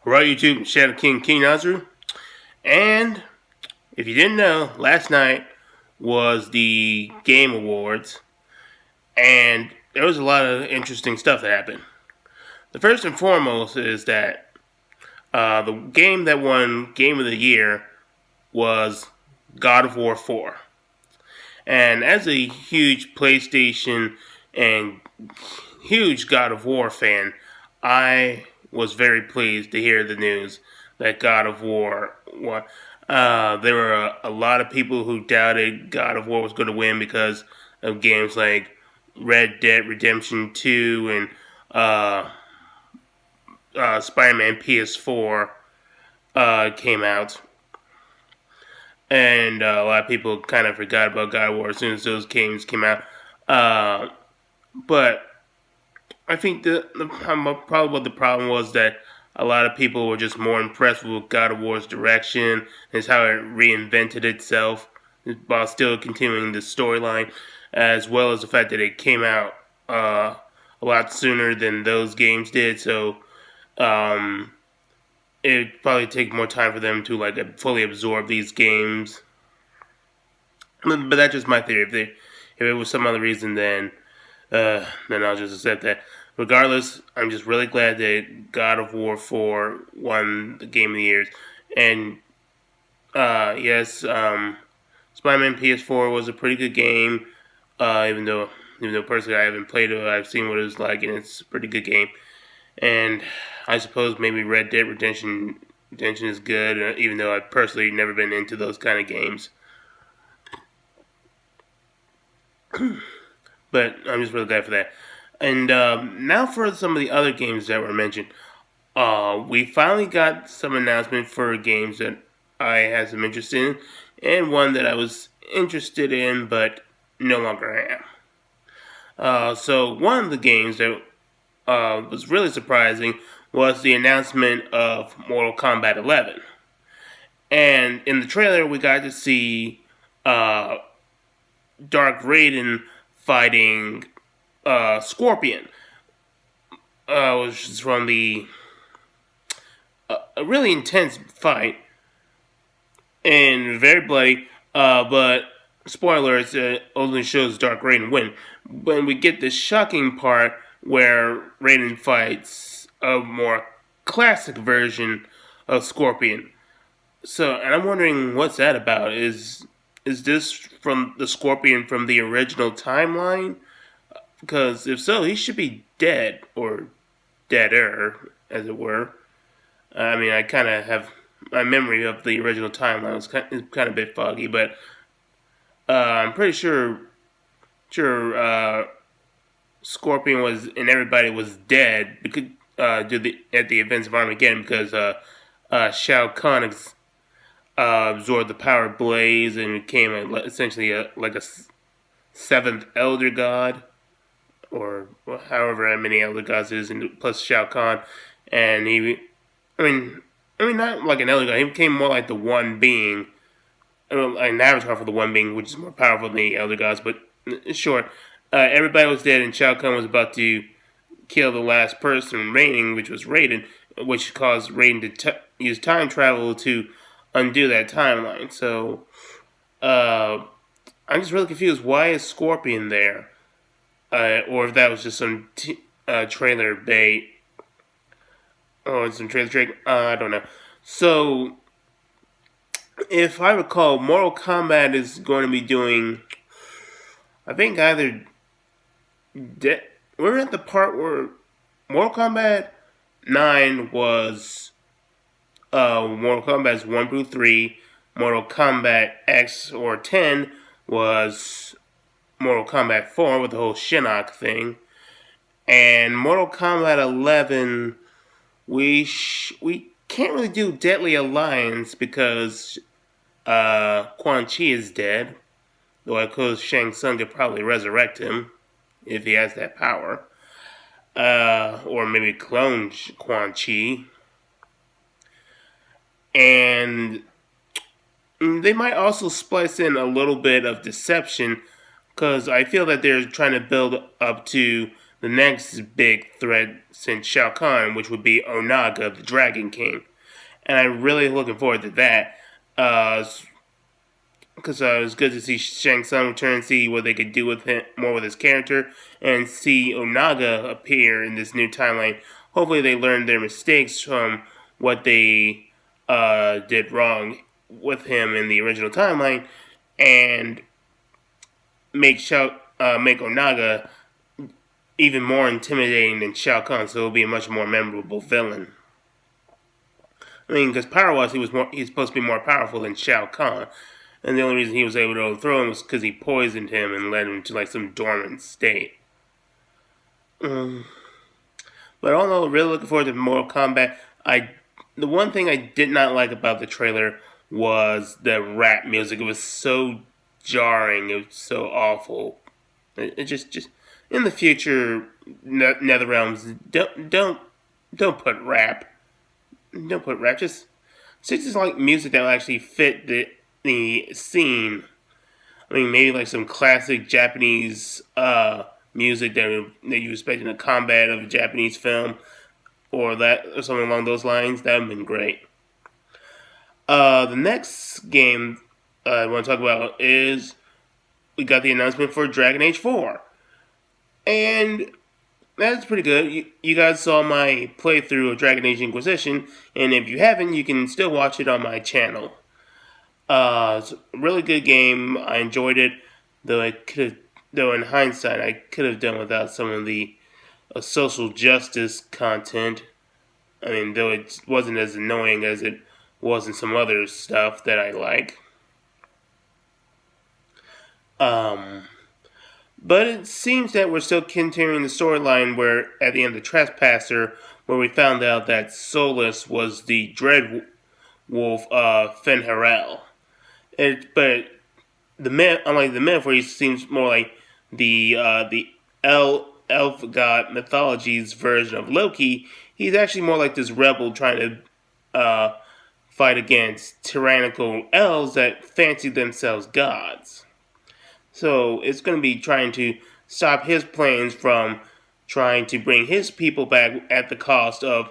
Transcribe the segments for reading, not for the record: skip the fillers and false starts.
Right, YouTube, Shadow King Nazru. And if you didn't know, last night was the Game Awards, and there was a lot of interesting stuff that happened. The first and foremost is that the game that won Game of the Year was God of War 4. And as a huge PlayStation and huge God of War fan, I was very pleased to hear the news that God of War won. There were a lot of people who doubted God of War was going to win because of games like Red Dead Redemption 2 and Spider-Man PS4 came out. And a lot of people kind of forgot about God of War as soon as those games came out. But I think probably what the problem was that a lot of people were just more impressed with God of War's direction and how it reinvented itself while still continuing the storyline, as well as the fact that it came out a lot sooner than those games did. So it'd probably take more time for them to fully absorb these games. But that's just my theory. If it was some other reason, then I'll just accept that. Regardless, I'm just really glad that God of War 4 won the Game of the Year. And yes, Spider-Man PS4 was a pretty good game. Even though personally I haven't played it, I've seen what it was like, and it's a pretty good game. And I suppose maybe Red Dead Redemption is good, even though I've personally never been into those kind of games. But I'm just really glad for that. And now for some of the other games that were mentioned. We finally got some announcement for games that I had some interest in, and one that I was interested in but no longer am. So one of the games that was really surprising was the announcement of Mortal Kombat 11. And in the trailer, we got to see Dark Raiden fighting Scorpion, which is from a really intense fight and very bloody. But spoilers, it only shows Dark Raiden win. When we get the shocking part where Raiden fights a more classic version of Scorpion. So, and I'm wondering what's that about? Is this from the Scorpion from the original timeline? Because if so, he should be dead, or deader, as it were. I mean, I kind of have my memory of the original timeline is kind of a bit foggy, but I'm pretty sure Scorpion was and everybody was dead because at the events of Armageddon because Shao Kahn absorbed the power of Blaze and became essentially like a seventh Elder God, or however many Elder Gods is, and plus Shao Kahn, and I mean not like an Elder God. He became more like the One Being, an avatar for the One Being, which is more powerful than the Elder Gods. But in short, everybody was dead, and Shao Kahn was about to kill the last person remaining, which was Raiden, which caused Raiden to use time travel to undo that timeline. So, I'm just really confused. Why is Scorpion there? Or if that was just some trailer bait. Or some trailer trick. I don't know. So, if I recall, Mortal Kombat is going to be doing, I think either we're at the part where Mortal Kombat 9 was Mortal Kombat 1 through 3. Mortal Kombat X or 10 was Mortal Kombat 4 with the whole Shinnok thing. And Mortal Kombat 11, we can't really do Deadly Alliance because Quan Chi is dead. Though I suppose Shang Tsung could probably resurrect him if he has that power. Or maybe clone Quan Chi. And they might also splice in a little bit of deception, because I feel that they're trying to build up to the next big threat since Shao Kahn, which would be Onaga, the Dragon King. And I'm really looking forward to that. Because it was good to see Shang Tsung return, see what they could do with him more with his character, and see Onaga appear in this new timeline. Hopefully, they learned their mistakes from what they did wrong with him in the original timeline, and make Onaga even more intimidating than Shao Kahn, so he'll be a much more memorable villain. I mean, because power-wise, he's supposed to be more powerful than Shao Kahn. And the only reason he was able to overthrow him was because he poisoned him and led him to like some dormant state. But all in all, really looking forward to Mortal Kombat. The one thing I did not like about the trailer was the rap music. It was so jarring. It was so awful. It just in the future, NetherRealms, don't put rap. Don't put rap. Just like music that will actually fit the scene. I mean, maybe like some classic Japanese music that you expect in a combat of a Japanese film, or something along those lines. That would have been great. The next game I want to talk about is we got the announcement for Dragon Age 4, and that's pretty good. You guys saw my playthrough of Dragon Age Inquisition, and if you haven't, you can still watch it on my channel. It's a really good game. I enjoyed it, though in hindsight, I could have done without some of the social justice content. I mean, though it wasn't as annoying as it was in some other stuff that I like. But it seems that we're still continuing the storyline where, at the end of Trespasser, where we found out that Solus was the Dread Wolf Fen'Harel. But unlike the myth, where he seems more like the elf god mythology's version of Loki, he's actually more like this rebel trying to fight against tyrannical elves that fancy themselves gods. So it's going to be trying to stop his plans from trying to bring his people back at the cost of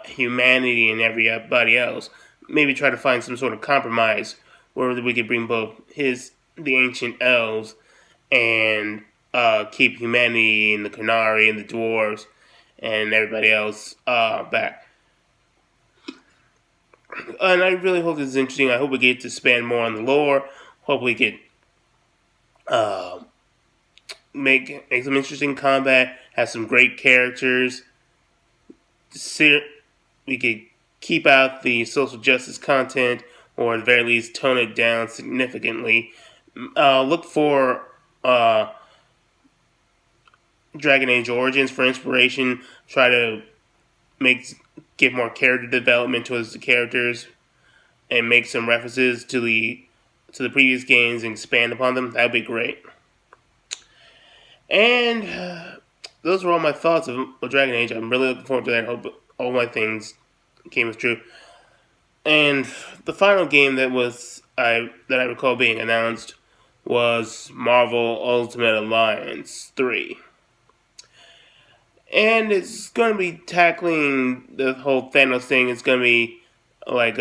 humanity and everybody else. Maybe try to find some sort of compromise where we could bring both the ancient elves and keep humanity and the Qunari and the dwarves and everybody else back. And I really hope this is interesting. I hope we get to expand more on the lore. Hope we get make some interesting combat, have some great characters. We could keep out the social justice content, or at the very least tone it down significantly. Look for Dragon Age Origins for inspiration. Try to give more character development towards the characters, and make some references to the previous games and expand upon them. That'd be great. And those were all my thoughts of Dragon Age. I'm really looking forward to that. I hope all my things came as true. And the final game that I recall being announced was Marvel Ultimate Alliance 3. And it's going to be tackling the whole Thanos thing. It's going to be like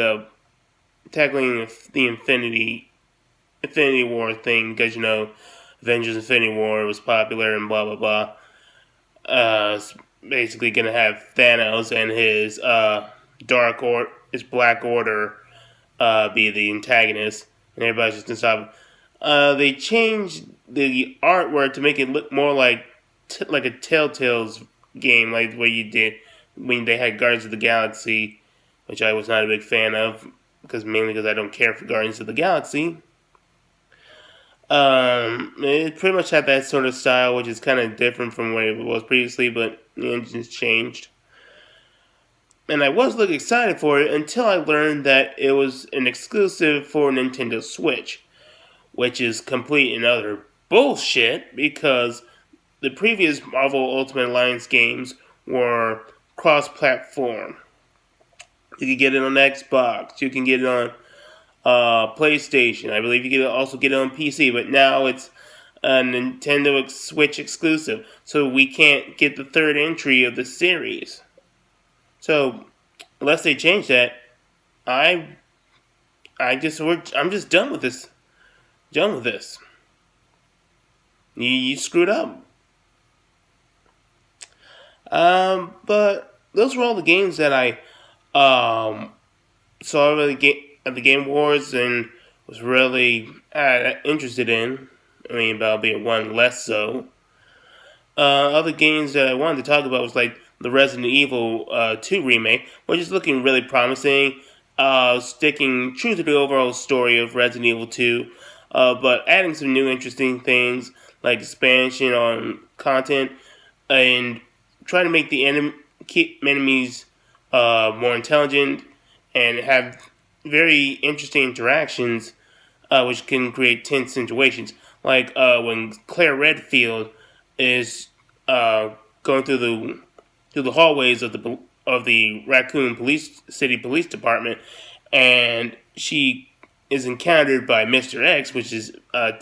tackling the Infinity War thing, because Avengers Infinity War was popular and blah blah blah. It's basically going to have Thanos and his his Black Order be the antagonist, and everybody's just going to stop him. They changed the artwork to make it look more like a Telltale's game, like what you did when they had Guardians of the Galaxy, which I was not a big fan of, mainly because I don't care for Guardians of the Galaxy. It pretty much had that sort of style, which is kind of different from what it was previously, but the engine's changed. And I was looking excited for it until I learned that it was an exclusive for Nintendo Switch, which is complete and utter bullshit, because the previous Marvel Ultimate Alliance games were cross-platform. You can get it on Xbox, you can get it on PlayStation. I believe you can also get it on PC, but now it's a Nintendo Switch exclusive, so we can't get the third entry of the series. So unless they change that, I'm just done with this. Done with this. You screwed up. But those were all the games that I saw at the Game Awards and was really interested in. I mean, albeit one less so. Other games that I wanted to talk about was like the Resident Evil 2 remake, which is looking really promising. Sticking true to the overall story of Resident Evil 2, but adding some new interesting things like expansion on content and trying to make the enemies more intelligent and have very interesting interactions, which can create tense situations. Like when Claire Redfield is going through the hallways of the Raccoon City Police Department, and she is encountered by Mr. X, which is a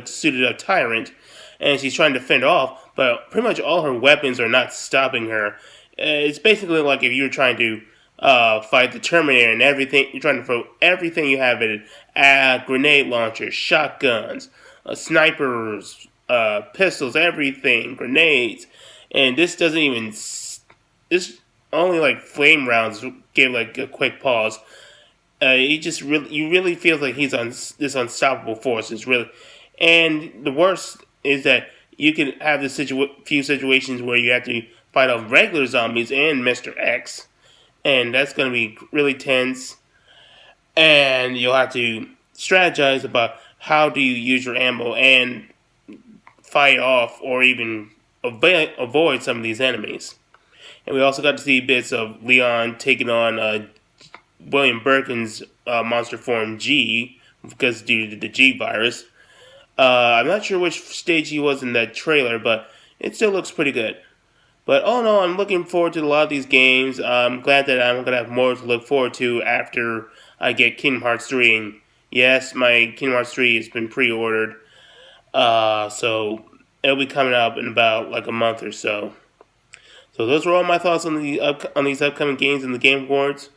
suited up tyrant, and she's trying to fend off, but pretty much all her weapons are not stopping her. It's basically like if you're trying to fight the Terminator and everything, you're trying to throw everything you have at it, grenade launchers, shotguns, snipers, pistols, everything, grenades, and this doesn't even. This only like flame rounds gave like a quick pause. You really feel like he's on this unstoppable force. It's really, and the worst is that you can have this few situations where you have to fight off regular zombies and Mr. X, and that's going to be really tense. And you'll have to strategize about how do you use your ammo and fight off or even avoid some of these enemies. And we also got to see bits of Leon taking on William Birkin's monster form G, because due to the G virus. I'm not sure which stage he was in that trailer, but it still looks pretty good. But all in all, I'm looking forward to a lot of these games. I'm glad that I'm going to have more to look forward to after I get Kingdom Hearts 3. And yes, my Kingdom Hearts 3 has been pre-ordered, so it'll be coming out in about like a month or so. So those were all my thoughts on these upcoming games in the Game Awards.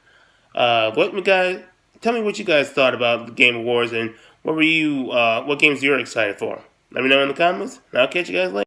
Tell me what you guys thought about the Game Awards and what games you're excited for. Let me know in the comments, and I'll catch you guys later.